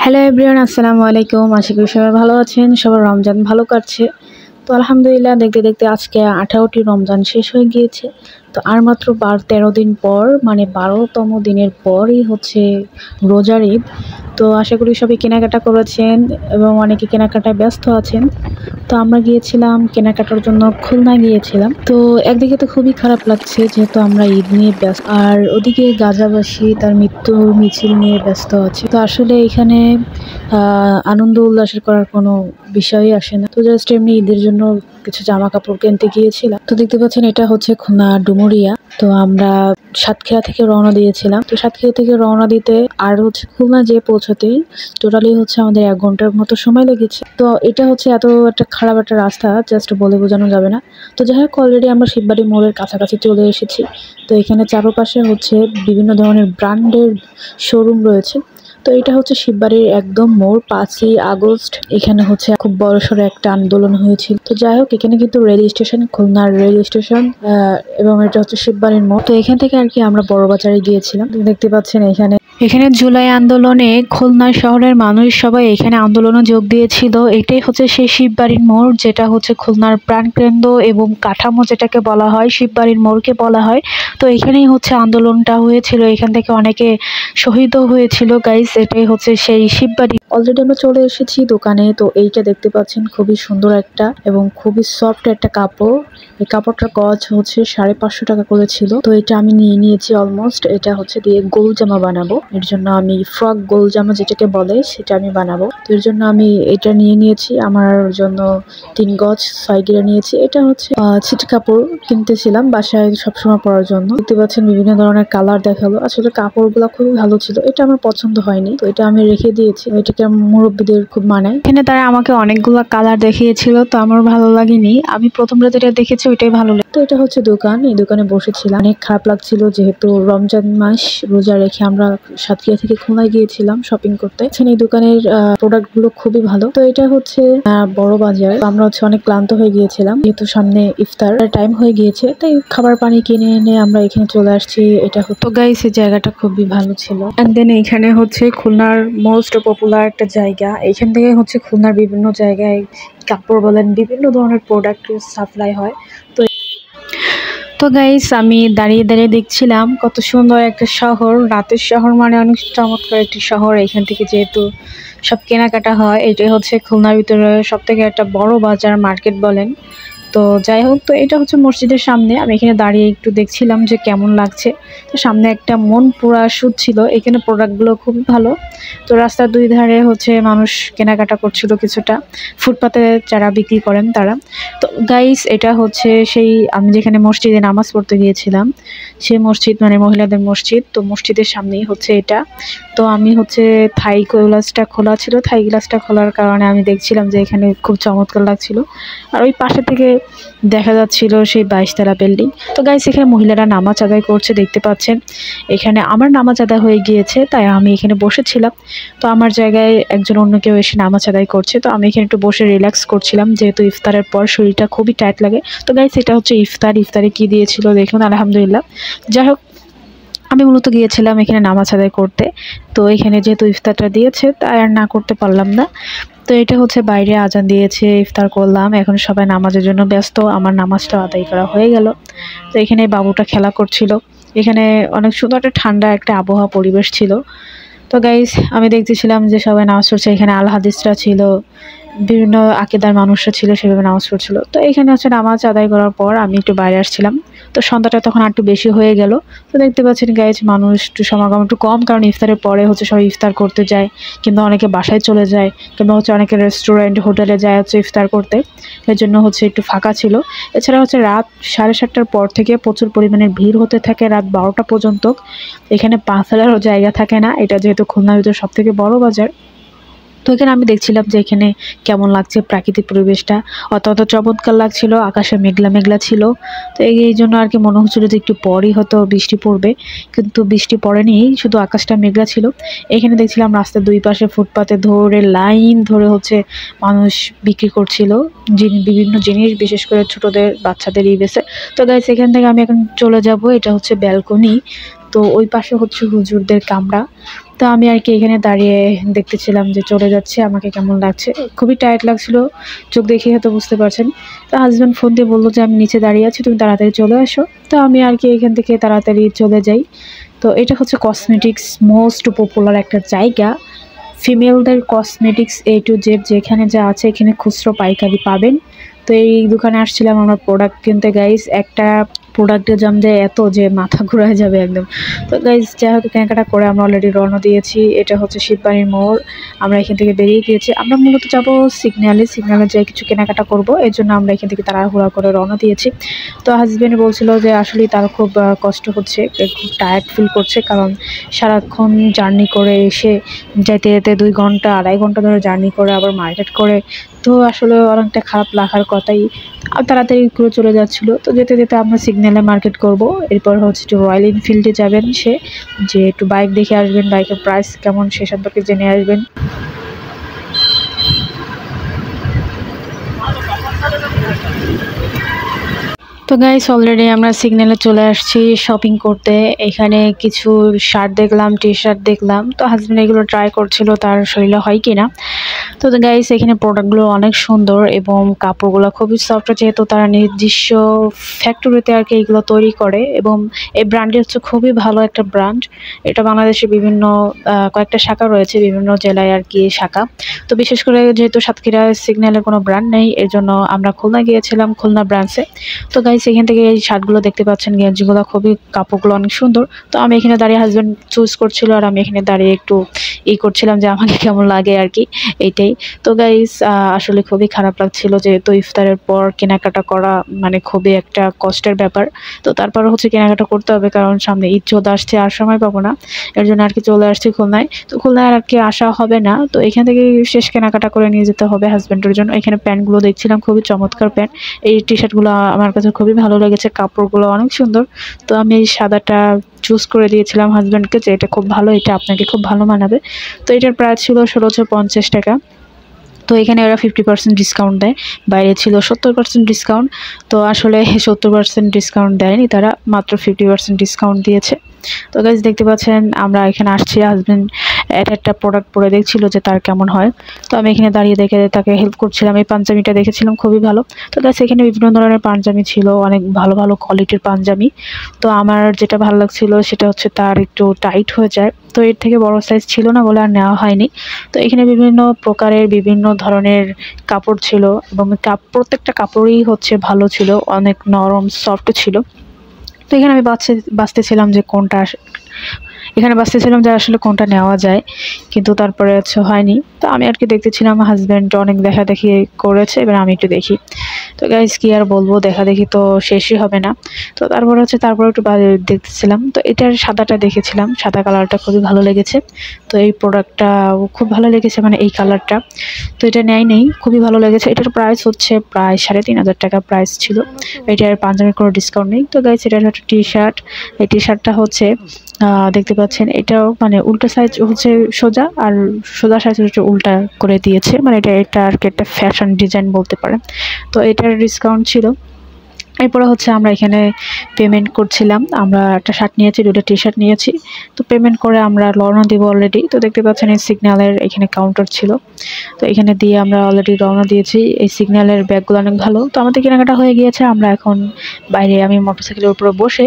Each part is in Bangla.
হ্যালো এভরিওয়ান, আসসালামু আলাইকুম। আশা করি সবাই ভালো আছেন, সবার রমজান ভালো কাটছে। তো আলহামদুলিল্লাহ, দেখতে দেখতে আজকে 18টি রমজান শেষ হয়ে গিয়েছে। তো আর মাত্র 13 দিন পর, মানে 12তম দিনের পরই হচ্ছে রোজার ঈদ। তো আশা করি সবাই কেনাকাটা করেছেন এবং অনেকে কেনাকাটায় ব্যস্ত আছেন। তো আমরা গিয়েছিলাম কেনাকাটার জন্য, খুলনা গিয়েছিলাম। তো একদিকে তো খুবই খারাপ লাগছে যেহেতু আমরা ঈদ নিয়ে ব্যস্ত, আর ওদিকে গাজাবাসী তার মৃত্যুর মিছিল নিয়ে ব্যস্ত আছে। তো আসলে এখানে আনন্দ উল্লাসের করার কোনো বিষয়ই আসে না। তো জাস্ট এমনি ঈদের জন্য কিছু জামা কাপড় কিনতে গিয়েছিলাম। তো দেখতে পাচ্ছেন এটা হচ্ছে খুলনা ডুমুরিয়া। তো আমরা সাতক্ষীরা থেকে রওনা দিয়েছিলাম। তো সাতক্ষীরা থেকে রওনা দিতে আর হচ্ছে খুলনা যেয়ে পৌঁছতেই টোটালি হচ্ছে আমাদের 1 ঘন্টার মতো সময় লেগেছে। তো এটা হচ্ছে এত একটা খারাপ একটা রাস্তা, জাস্ট বলে বোঝানো যাবে না। তো যাই হোক, অলরেডি আমরা শিববাড়ি মোড়ের কাছাকাছি চলে এসেছি। তো এখানে চারপাশে হচ্ছে বিভিন্ন ধরনের ব্র্যান্ডের শোরুম রয়েছে। তো এটা হচ্ছে শিববাড়ির একদম মোড়। 5ই আগস্ট এখানে হচ্ছে খুব বড়সড় একটা আন্দোলন হয়েছিল। তো যাই হোক, এখানে কিন্তু রেল স্টেশন, খুলনার রেল স্টেশন, এবং এটা হচ্ছে শিববাড়ির মোড়। তো এখান থেকে আর কি আমরা বড় বাজারে গিয়েছিলাম। দেখতে পাচ্ছেন এখানে জুলাই আন্দোলনে খুলনা শহরের মানুষ সবাই এখানে আন্দোলনে যোগ দিয়েছিল। এটাই হচ্ছে সেই শিববাড়ির মোড়, যেটা হচ্ছে খুলনার প্রাণকেন্দ্র এবং কাঠামো যেটাকে বলা হয়, শিববাড়ির মোড়কে বলা হয়। তো এখানেই হচ্ছে আন্দোলনটা হয়েছিল, এখান থেকে অনেকে শহীদও হয়েছিল গাইস। এটাই হচ্ছে সেই শিববাড়ি। অলরেডি আমরা চলে এসেছি দোকানে। তো এইটা দেখতে পাচ্ছেন খুবই সুন্দর একটা এবং খুবই সফট একটা কাপড়। এই কাপড়টার গজ হচ্ছে 550 টাকা করে ছিল। তো এটা আমি নিয়ে নিয়েছি অলমোস্ট। এটা হচ্ছে দিয়ে গোল জামা বানাবো। এর জন্য আমি ফ্রক গোল জামা যেটাকে বলে সেটা আমি বানাবো। তো এর জন্য আমি এটা নিয়ে নিয়েছি। আমার জন্য 3 গজ 6 গিরা নিয়েছি। এটা হচ্ছে ছিট কাপড় কিনতেছিলাম বাসায় সবসময় পরার জন্য। দেখতে পাচ্ছেন বিভিন্ন ধরনের কালার দেখালো। আসলে কাপড়গুলো খুবই ভালো ছিল। এটা আমার পছন্দ হয়নি, তো এটা আমি রেখে দিয়েছি। এটাকে মুরব্বীদের খুব মানায়। এখানে তারা আমাকে অনেকগুলো কালার দেখিয়েছিল, তো আমার ভালো লাগেনি। আমি প্রথম যেটা দেখেছি ওইটাই ভালো লাগে। তো এটা হচ্ছে দোকান, এই দোকানে বসেছিলাম। অনেক খারাপ লাগছিল যেহেতু রমজান মাস রোজা রেখে আমরা সাতক্ষীরা থেকে খুলনায় গিয়েছিলাম শপিং করতে। এই দোকানের প্রোডাক্ট গুলো খুবই ভালো। তো এটা হচ্ছে বড় বাজার। আমরা হচ্ছে অনেক ক্লান্ত হয়ে গিয়েছিলাম যেহেতু সামনে ইফতার টাইম হয়ে গিয়েছে, তাই খাবার পানি কিনে এনে আমরা এখানে চলে আসছি। এটা হতো গাইস, এই জায়গাটা খুবই ভালো ছিল। এন্ড দেন এখানে হচ্ছে খুলনার মোস্ট পপুলার একটা জায়গা। এখান থেকে হচ্ছে খুলনার বিভিন্ন জায়গায় কাপড় বলেন, বিভিন্ন ধরনের প্রোডাক্ট সাপ্লাই হয়। তো গাইস, আমি দাঁড়িয়ে দাঁড়িয়ে দেখছিলাম কত সুন্দর একটা শহর। রাতের শহর মানে অনেক চমৎকার একটি শহর। এখান থেকে যেহেতু সব কেনাকাটা হয়, এটাই হচ্ছে খুলনার ভিতরে সব থেকে একটা বড় বাজার, মার্কেট বলেন। তো যাই হোক, তো এটা হচ্ছে মসজিদের সামনে। আমি এখানে দাঁড়িয়ে একটু দেখছিলাম যে কেমন লাগছে। তো সামনে একটা মন পুরা শুট ছিল। এখানে প্রোডাক্টগুলো খুবই ভালো। তো রাস্তার দুই ধারে হচ্ছে মানুষ কেনাকাটা করছিল কিছুটা, ফুটপাতে যারা বিক্রি করেন তারা। তো গাইস, এটা হচ্ছে সেই আমি যেখানে মসজিদে নামাজ পড়তে গিয়েছিলাম, সেই মসজিদ মানে মহিলাদের মসজিদ। তো মসজিদের সামনেই হচ্ছে এটা। তো আমি হচ্ছে থাই গ্লাসটা খোলা ছিল, থাই গ্লাসটা খোলার কারণে আমি দেখছিলাম যে এখানে খুব চমৎকার লাগছিল। আর ওই পাশে থেকে দেখা যাচ্ছিল সেই 22 তলা বিল্ডিং। তো গাইস, এখানে মহিলারা নামাজ আদায় করছে দেখতে পাচ্ছেন। এখানে আমার নামাজ আদায় হয়ে গিয়েছে, তাই আমি এখানে বসেছিলাম। তো আমার জায়গায় একজন অন্য কেউ এসে নামাজ আদায় করছে। তো আমি এখানে একটু বসে রিল্যাক্স করছিলাম যেহেতু ইফতারের পর শরীরটা খুবই টাইট লাগে। তো গাইস, এটা হচ্ছে ইফতারে কি দিয়েছিল দেখুন, আলহামদুলিল্লাহ। যাই হোক, আমি মূলত গিয়েছিলাম এখানে নামাজ আদায় করতে। তো এখানে যেহেতু ইফতারটা দিয়েছে তাই আর না করতে পারলাম না। তো এটা হচ্ছে বাইরে আজান দিয়েছে, ইফতার করলাম। এখন সবাই নামাজের জন্য ব্যস্ত। আমার নামাজটা আদায় করা হয়ে গেল। তো এখানে বাবুটা খেলা করছিল। এখানে অনেক সুন্দর একটা ঠান্ডা একটা আবহাওয়া পরিবেশ ছিল। তো গাইস, আমি দেখতেছিলাম যে সবাই নামাজ পড়ছে। এখানে আল হাদিসরা ছিল, বিভিন্ন আকিদার মানুষরা ছিল, সেভাবে নামাজ পড়ছিল। তো এখানে হচ্ছে নামাজ আদায় করার পর আমি একটু বাইরে আসছিলাম। তো সন্ধ্যাটা তখন একটু বেশি হয়ে গেল। তো দেখতে পাচ্ছেন গাইস, মানুষ একটু সমাগম একটু কম, কারণ ইফতারের পরে হচ্ছে সবাই ইফতার করতে যায়, কিংবা অনেকে বাসায় চলে যায়, কিংবা হচ্ছে অনেকে রেস্টুরেন্ট হোটেলে যায় হচ্ছে ইফতার করতে। এর জন্য হচ্ছে একটু ফাঁকা ছিল। এছাড়া হচ্ছে রাত 7:30টার পর থেকে প্রচুর পরিমাণে ভিড় হতে থাকে রাত 12টা পর্যন্ত। এখানে পা ফেলারও জায়গা থাকে না। এটা যেহেতু খুলনার ভিতরে সব থেকে বড় বাজার। তো এখানে আমি দেখছিলাম যে এখানে কেমন লাগছে প্রাকৃতিক পরিবেশটা। অত্যন্ত চমৎকার লাগছিল। আকাশে মেঘলা মেঘলা ছিল। তো এই জন্য আর কি মনে হচ্ছিল যে একটু পরই হয়তো বৃষ্টি পড়বে, কিন্তু বৃষ্টি পড়েনি, শুধু আকাশটা মেঘলা ছিল। এখানে দেখছিলাম রাস্তার দুই পাশে ফুটপাতে ধরে লাইন ধরে হচ্ছে মানুষ বিক্রি করছিল বিভিন্ন জিনিস, বিশেষ করে ছোটদের বাচ্চাদের বেছে। তো গাইস, এখান থেকে আমি এখন চলে যাব। এটা হচ্ছে ব্যালকনি। তো ওই পাশে হচ্ছে হুজুরদের কামরা। তো আমি আর কি এখানে দাঁড়িয়ে দেখতেছিলাম যে চলে যাচ্ছে, আমাকে কেমন লাগছে। খুবই টায়ার্ড লাগছিল, চোখ দেখে হয়তো বুঝতে পারছেন। তো হাজব্যান্ড ফোন দিয়ে বললো যে আমি নিচে দাঁড়িয়ে আছি, তুমি তাড়াতাড়ি চলে আসো। তো আমি আর কি এখান থেকে তাড়াতাড়ি চলে যাই। তো এটা হচ্ছে কসমেটিক্স মোস্ট পপুলার একটা জায়গা। ফিমেলদের কসমেটিক্স A to Z যেখানে যা আছে এখানে খুচরো পাইকারি পাবেন। তো এই দোকানে আসছিলাম আমরা প্রোডাক্ট কিনতে গাইস। একটা প্রোডাক্টের দাম যে এত যে মাথা ঘুরায় যাবে একদম। তো গাইস যাই হোক কেনাকাটা করে আমরা অলরেডি রওনা দিয়েছি। এটা হচ্ছে শিববাড়ির মোড়। আমরা এখান থেকে বেরিয়ে গিয়েছি। আমরা মূলত যাব সিগন্যালে যেয়ে কিছু কেনাকাটা করব, এর জন্য আমরা এখান থেকে তাড়াহুড়া করে রওনা দিয়েছি। তো হাজব্যান্ড বলছিল যে আসলে তার খুব কষ্ট হচ্ছে, খুব টায়ার্ড ফিল করছে, কারণ সারাক্ষণ জার্নি করে এসে যেতে যেতে 2 ঘন্টা 2.5 ঘন্টা ধরে জার্নি করে আবার মার্কেট করে, তো আসলে অনেকটা খারাপ লাগার কথাই। তাড়াতাড়ি করে চলে যাচ্ছিল। তো যেতে যেতে আমরা সিগন্যালে মার্কেট করব, এরপর হচ্ছে একটু রয়্যাল এনফিল্ডে যাবেন, সে যে একটু বাইক দেখে আসবেন, বাইকের প্রাইস কেমন সে সম্পর্কে জেনে আসবেন। তো গাইস অলরেডি আমরা সিগন্যালে চলে আসছি শপিং করতে। এখানে কিছু শার্ট দেখলাম, টি শার্ট দেখলাম। তো হাজব্যান্ড এগুলো ট্রাই করছিল তার শরীরে হয় কিনা। তো গাইস এখানে প্রোডাক্টগুলো অনেক সুন্দর এবং কাপড়গুলো খুবই সফট, যেহেতু তারা নিজস্ব ফ্যাক্টরিতে আর কি এগুলো তৈরি করে। এবং এই ব্র্যান্ডটি হচ্ছে খুবই ভালো একটা ব্র্যান্ড। এটা বাংলাদেশে বিভিন্ন কয়েকটা শাখা রয়েছে, বিভিন্ন জেলায় আর কি শাখা। তো বিশেষ করে যেহেতু সাতক্ষীরা সিগন্যালের কোনো ব্র্যান্ড নেই, এর জন্য আমরা খুলনা গিয়েছিলাম, খুলনা ব্রাঞ্চে। তো গাইস এখান থেকে এই শার্টগুলো দেখতে পাচ্ছেন, গেঞ্জিগুলো খুবই কাপড়গুলো অনেক সুন্দর। তো আমি এখানে দাঁড়িয়ে, হাজব্যান্ড চুজ করছিল আর আমি এখানে দাঁড়িয়ে একটু করছিলাম যে আমাকে কেমন লাগে আর কি, এইটাই। তো গাইস আসলে খুবই খারাপ লাগছিল, যেহেতু ইফতারের পর কেনাকাটা করা মানে খুবই একটা কষ্টের ব্যাপার। তো তারপর হচ্ছে কেনাকাটা করতে হবে, কারণ সামনে ঈদ চলে আসছে, আর সময় পাবো না। এর জন্য আর কি চলে আসছি খুলনায়। তো খুলনায় আর কি আসা হবে না, তো এখান থেকে শেষ কেনাকাটা করে নিয়ে যেতে হবে হাজব্যান্ডের জন্য। এখানে প্যান্টগুলো দেখছিলাম, খুবই চমৎকার প্যান্ট। এই টি শার্টগুলো আমার কাছে খুবই ভালো লেগেছে, কাপড়গুলো অনেক সুন্দর। তো আমি এই সাদাটা চুজ করে দিয়েছিলাম হাজব্যান্ডকে যে এটা খুব ভালো, এটা আপনাকে খুব ভালো মানাবে। তো এটার প্রাইস ছিল 1650 টাকা। তো এখানে ওরা 50% ডিসকাউন্ট দেয়, বাইরে ছিল 70% ডিসকাউন্ট। তো আসলে 70% ডিসকাউন্ট দেয়নি তারা, মাত্র 50% ডিসকাউন্ট দিয়েছে। তো গাইস দেখতে পাচ্ছেন আমরা এখানে আসছি, হাজব্যান্ড একটা প্রোডাক্ট পরে দেখছিল যে তার কেমন হয়। তো আমি এখানে দাঁড়িয়ে দেখে তাকে হেল্প করছিলাম। এই পাঞ্জাবিটা দেখেছিলাম খুবই ভালো। তো গাইস এখানে বিভিন্ন ধরনের পাঞ্জাবি ছিল, অনেক ভালো ভালো কোয়ালিটির পাঞ্জাবি। তো আমার যেটা ভালো লাগছিল সেটা হচ্ছে তার একটু টাইট হয়ে যায়, তো এর থেকে বড় সাইজ ছিল না বলে আর নেওয়া হয়নি। তো এখানে বিভিন্ন প্রকারের বিভিন্ন ধরনের কাপড় ছিল এবং প্রত্যেকটা কাপড়ই হচ্ছে ভালো ছিল, অনেক নরম সফট ছিল। তো এখানে আমি বাছতেছিলাম যে যে আসলে কোনটা নেওয়া যায়, কিন্তু তারপরে হচ্ছে হয়নি। তো আমি আর কি দেখতেছিলাম, হাজব্যান্ড অনেক দেখাদেখি করেছে, এবার আমি একটু দেখি। তো গাইস কি আর বলবো, দেখাদেখি তো শেষই হবে না। তো তারপর একটু দেখতেছিলাম। তো এটার সাদাটা দেখেছিলাম, সাদা কালারটা খুবই ভালো লেগেছে। তো এই প্রোডাক্টটা খুব ভালো লেগেছে, মানে এই কালারটা। তো এটা নেই, খুবই ভালো লেগেছে। এটার প্রাইস হচ্ছে প্রায় 3500 টাকা প্রাইস ছিল। এটার পাঞ্জাবির কোনো ডিসকাউন্ট নেই। তো গাইস এটার একটা টি শার্ট, এই টি শার্টটা হচ্ছে দেখতে পাচ্ছেন, এটাও মানে উল্টা সাইজ হচ্ছে সোজা, আর সোজা সাইজ হচ্ছে উল্টা করে দিয়েছে, মানে এটা আর কি একটা ফ্যাশন ডিজাইন বলতে পারেন। তো এটার ডিসকাউন্ট ছিল। এরপরে হচ্ছে আমরা এখানে পেমেন্ট করছিলাম, আমরা একটা শার্ট নিয়েছি, 2টা টি শার্ট নিয়েছি। তো পেমেন্ট করে আমরা রওনা দিব অলরেডি। তো দেখতে পাচ্ছেন এই সিগন্যালের এখানে কাউন্টার ছিল, তো এখানে দিয়ে আমরা অলরেডি রওনা দিয়েছি। এই সিগন্যালের ব্যাগগুলো অনেক ভালো। তো আমাদের কেনাকাটা হয়ে গিয়েছে, আমরা এখন বাইরে, আমি মোটরসাইকেলের উপরে বসে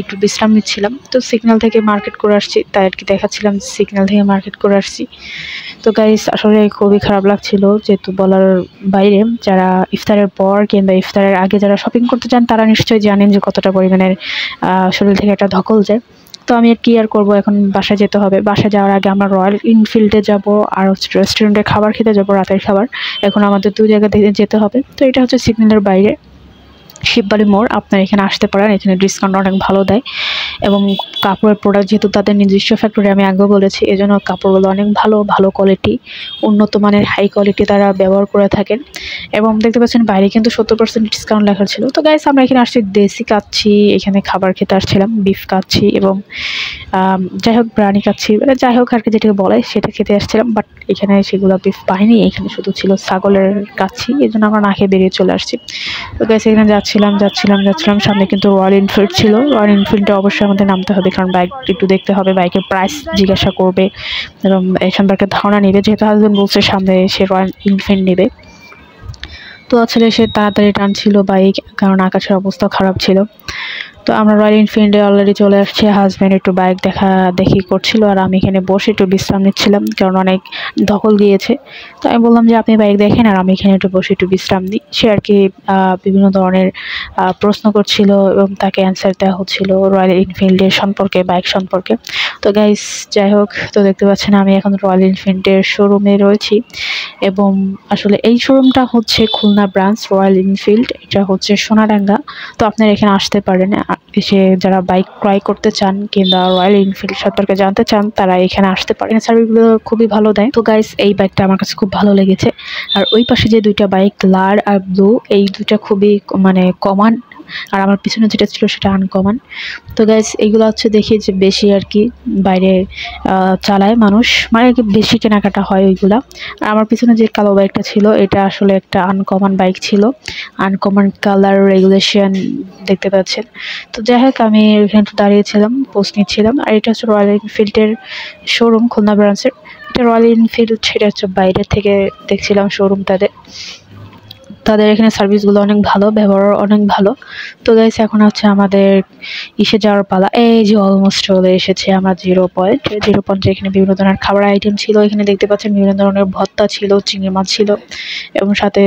একটু বিশ্রাম নিচ্ছিলাম। তো সিগন্যাল থেকে মার্কেট করে আসছি, তাই আর কি দেখাচ্ছিলাম সিগন্যাল থেকে মার্কেট করে আসছি। তো গাইস আসলে খুবই খারাপ লাগছিল, যেহেতু বলার বাইরে। যারা ইফতারের পর কিংবা ইফতারের আগে যারা শপিং করতে চান তারা নিশ্চয়ই জানেন যে কতটা পরিমাণের শরীর থেকে একটা ধকল যায়। তো আমি আর কি আর করবো, এখন বাসায় যেতে হবে। বাসায় যাওয়ার আগে আমরা রয়্যাল এনফিল্ডে যাব, আর হচ্ছে রেস্টুরেন্টে খাবার খেতে যাব, রাতের খাবার। এখন আমাদের 2 জায়গা যেতে হবে। তো এটা হচ্ছে সিগন্যালের বাইরে শিববাড়ি মোড়, আপনারা এখানে আসতে পারেন, এখানে ডিসকাউন্ট অনেক ভালো দেয়। এবং কাপড়ের প্রোডাক্ট যেহেতু তাদের নিজস্ব ফ্যাক্টরি, আমি আগেও বলেছি, এজন্য কাপড়গুলো অনেক ভালো কোয়ালিটি, উন্নত মানের হাই কোয়ালিটি তারা ব্যবহার করে থাকেন। এবং দেখতে পাচ্ছেন বাইরে কিন্তু 70% ডিসকাউন্ট লেখা ছিল। তো গাইস আমরা এখানে আসছি দেশি খাচ্ছি, এখানে খাবার খেতে আসছিলাম, বিফ খাচ্ছি এবং যাই হোক বিরিয়ানি খাচ্ছি, মানে যাই হোক আর কি যেটাকে বলে সেটা খেতে আসছিলাম। বাট এখানে সেগুলো বিফ পাইনি, এখানে শুধু ছিল ছাগলের কাচ্ছি, এই জন্য আমরা না খেয়ে বেরিয়ে চলে আসছি। তো গাইস এখানে যাচ্ছি যাচ্ছিলাম সামনে কিন্তু রয়্যাল এনফিল্ড ছিল। রয়্যাল এনফিল্ডে অবশ্যই আমাদের নামতে হবে, কারণ বাইক একটু দেখতে হবে, বাইকের প্রাইস জিজ্ঞাসা করবে এবং এই সম্পর্কে ধারণা নেবে, যেহেতু হাজবেন্ড বলছে সামনে সে রয়্যাল এনফিল্ড নেবে। তো আসলে সে তাড়াতাড়ি টানছিল বাইক, কারণ আকাশের অবস্থা খারাপ ছিল। তো আমরা রয়্যাল এনফিল্ডে অলরেডি চলে আসছি। হাজব্যান্ড একটু বাইক দেখি করছিল, আর আমি এখানে বসে একটু বিশ্রাম নিচ্ছিলাম, কারণ অনেক ধকল গিয়েছে। তো আমি বললাম যে আপনি বাইক দেখেন আর আমি এখানে একটু বসে একটু বিশ্রাম নিই। সে আর কি বিভিন্ন ধরনের প্রশ্ন করছিল এবং তাকে অ্যান্সার দেওয়া হচ্ছিল রয়্যাল এনফিল্ডের সম্পর্কে, বাইক সম্পর্কে। তো গাইস, যাই হোক, তো দেখতে পাচ্ছেন আমি এখন রয়্যাল এনফিল্ডের শোরুমে রয়েছি, এবং আসলে এই শোরুমটা হচ্ছে খুলনা ব্রাঞ্চ রয়্যাল এনফিল্ড, এটা হচ্ছে সোনাডাঙ্গা। তো আপনারা এখানে আসতে পারেন, এসে যারা বাইক ক্রয় করতে চান কিংবা রয়্যাল এনফিল্ড সম্পর্কে জানতে চান তারা এখানে আসতে পারেন। সার্ভিসগুলো খুবই ভালো দেয়। তো গাইস, এই বাইকটা আমার কাছে খুব ভালো লেগেছে। আর ওই পাশে যে দুইটা বাইক লাল আর ব্লু, এই দুইটা খুবই কমন, আর আমার পিছনে যেটা ছিল সেটা আনকমন। তো গাইস, এইগুলো হচ্ছে দেখি যে বেশি আর কি বাইরে চালায় মানুষ, মানে আর কি বেশি কেনাকাটা হয় ওইগুলা। আর আমার পিছনে যে কালো বাইকটা ছিল এটা আসলে একটা আনকমন বাইক ছিল, আনকমন কালার রেগুলেশন দেখতে পাচ্ছেন। তো যাই হোক, আমি এখানে দাঁড়িয়েছিলাম, পোস্ট নিচ্ছিলাম। আর এটা হচ্ছে রয়্যাল এনফিল্ডের শোরুম, খুলনা ব্রাঞ্চের। এটা রয়্যাল এনফিল্ড, সেটা হচ্ছে বাইরে থেকে দেখছিলাম শোরুম তাদের এখানে সার্ভিসগুলো অনেক ভালো, ব্যবহার অনেক ভালো। তো গাইস, এখন হচ্ছে আমাদের ইসে যাওয়ার পালা। এই যে অলমোস্ট চলে এসেছে আমরা জিরো পয়েন্ট। এখানে বিভিন্ন ধরনের খাবার আইটেম ছিল। এখানে দেখতে পাচ্ছেন বিভিন্ন ধরনের ভর্তা ছিল, চিংড়ি মাছ ছিল এবং সাথে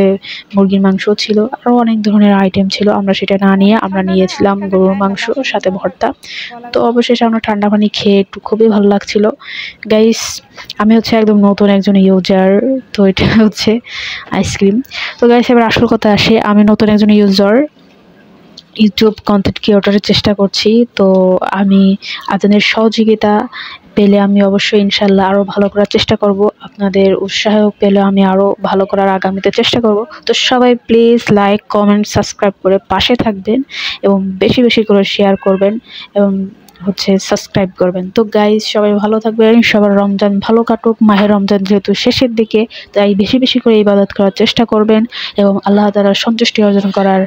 মুরগির মাংস ছিল, আরও অনেক ধরনের আইটেম ছিল। আমরা সেটা না নিয়ে আমরা নিয়েছিলাম গরুর মাংস সাথে ভর্তা। তো অবশেষে আমরা ঠান্ডা পানি খেয়ে একটু খুবই ভালো লাগছিল। গাইস, আমি হচ্ছে একদম নতুন একজন ইউজার, তো এটা হচ্ছে আইসক্রিম। তো গাইস, এবার আসল কথা আসে, আমি নতুন একজন ইউজার, ইউটিউব কন্টেন্ট ক্রিয়েটরের চেষ্টা করছি। তো আমি আপনাদের সহযোগিতা পেলে আমি অবশ্যই ইনশাল্লাহ আরও ভালো করার চেষ্টা করব। আপনাদের উৎসাহ পেলে আমি আরও ভালো করার আগামীতে চেষ্টা করব। তো সবাই প্লিজ লাইক, কমেন্ট, সাবস্ক্রাইব করে পাশে থাকবেন এবং বেশি বেশি করে শেয়ার করবেন এবং সাবস্ক্রাইব করবেন। তো গাইজ, সবাই ভালো থাকবেন, সবার রমজান ভালো কাটুক। মাহে রমজান যেহেতু শেষের দিকে, তাই বেশি বেশি করে ইবাদত করার চেষ্টা করবেন এবং আল্লাহ তাআলার সন্তুষ্টি অর্জন করার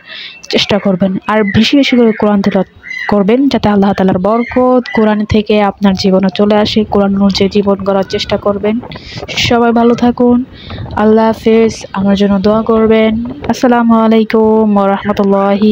চেষ্টা করবেন। আর বেশি বেশি করে কোরআন তেলাওয়াত করবেন, যাতে আল্লাহ তাআলার বরকত কোরআন থেকে আপনার জীবনে চলে আসে। কোরআন অনুযায়ী জীবন গড়ার চেষ্টা করবেন। সবাই ভালো থাকুন, আল্লাহ হাফেজ। আমার জন্য দোয়া করবেন। আসসালামু আলাইকুম ওয়া রাহমাতুল্লাহি।